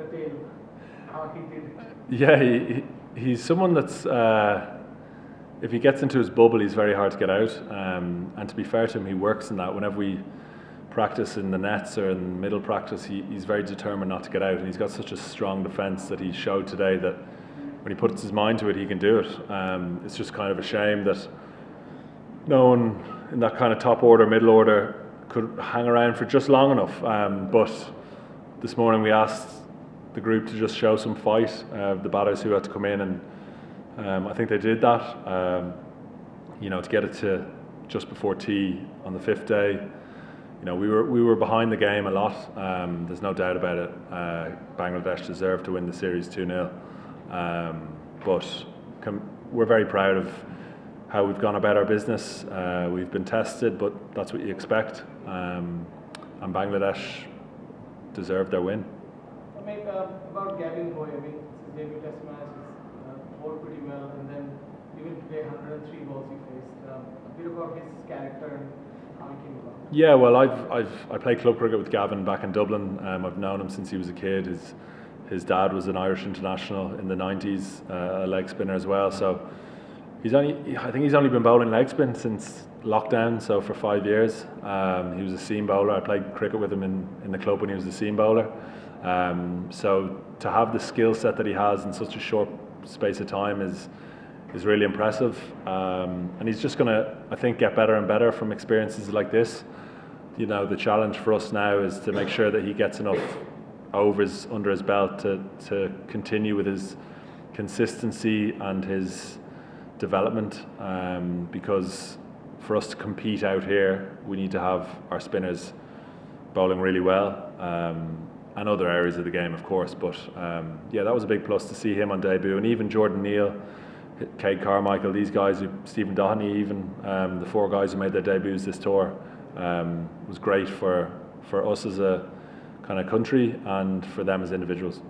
detail how he did it? Yeah, he's someone that's, if he gets into his bubble, he's very hard to get out. And to be fair to him, he works in that. Whenever we practice in the nets or in middle practice, he's very determined not to get out. And he's got such a strong defence that he showed today that when he puts his mind to it, he can do it. It's just kind of a shame that no one in that kind of top order, middle order could hang around for just long enough. But this morning we asked the group to just show some fight, the batters who had to come in, and I think they did that. To get it to just before tea on the fifth day, we were behind the game a lot. There's no doubt about it. Bangladesh deserved to win the series 2-0, but we're very proud of how we've gone about our business. We've been tested, but that's what you expect. And Bangladesh deserved their win. About Gavin Hoy, his debut test match is bowled pretty well, and then even today 103 balls he faced. A bit about his character and how he came about. Yeah, well, I played club cricket with Gavin back in Dublin. I've known him since he was a kid. His dad was an Irish international in the 90s, a leg spinner as well. So I think he's only been bowling leg spin since lockdown, so for 5 years. He was a seam bowler. I played cricket with him in the club when he was a seam bowler. So to have the skill set that he has in such a short space of time is really impressive. And he's just going to, I think, get better and better from experiences like this. The challenge for us now is to make sure that he gets enough overs under his belt to continue with his consistency and his development, because for us to compete out here, we need to have our spinners bowling really well, and other areas of the game, of course. But that was a big plus to see him on debut, and even Jordan Neal, Cade Carmichael, these guys, Stephen Doheney, even the four guys who made their debuts this tour, was great for us as a kind of country and for them as individuals.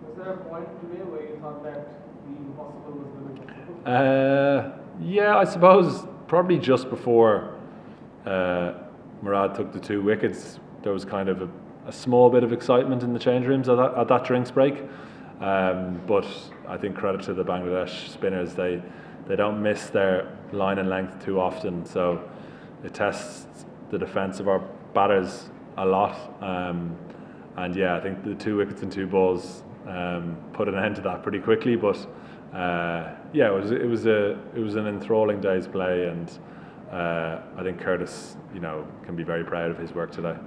Was there a point today where you thought that the impossible was going to be possible? Yeah, I suppose probably just before Murad took the 2 wickets, there was kind of a small bit of excitement in the change rooms at that drinks break. But I think credit to the Bangladesh spinners, they don't miss their line and length too often, so it tests the defence of our batters a lot. And I think the 2 wickets and 2 balls put an end to that pretty quickly. But it was an enthralling day's play, and I think Curtis, can be very proud of his work today.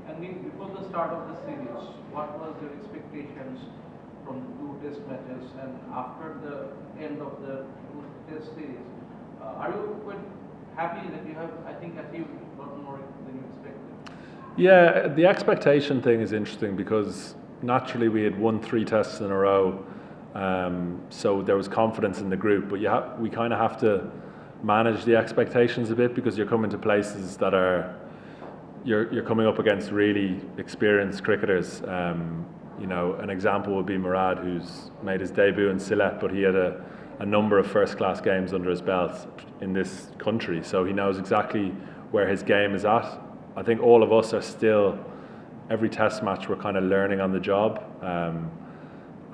And before the start of the series, what was your expectations from the 2 test matches, and after the end of the 2 test series, are you quite happy that you have, I think, achieved a lot more than you expected? Yeah, the expectation thing is interesting because naturally we had won 3 tests in a row, so there was confidence in the group, but we kind of have to manage the expectations a bit, because you're coming to places that are, you're coming up against really experienced cricketers. An example would be Murad, who's made his debut in Sylhet, but he had a number of first-class games under his belt in this country, so he knows exactly where his game is at. I think all of us are still, every test match we're kind of learning on the job,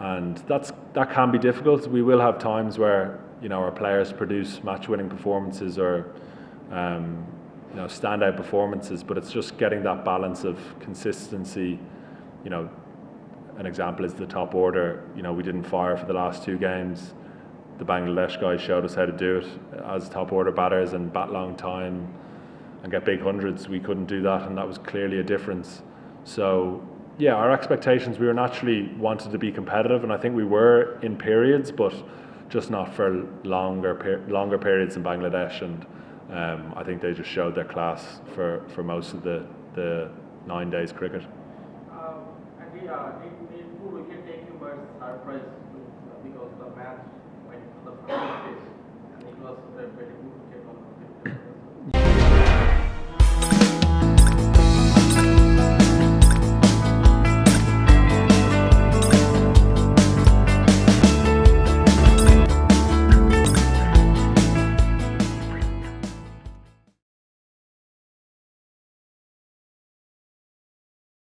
and that can be difficult. We will have times where our players produce match-winning performances or standout performances, but it's just getting that balance of consistency. An example is the top order. We didn't fire for the last 2 games. The Bangladesh guys showed us how to do it as top order batters and bat long time and get big hundreds. We couldn't do that, and that was clearly a difference. So our expectations, we were naturally wanted to be competitive, and I think we were in periods, but just not for longer periods in Bangladesh. And I think they just showed their class for most of the 9 days cricket. Did 2 wicket take you by surprise, because the match went to the front pitch and it was a very good wicket on the 5th?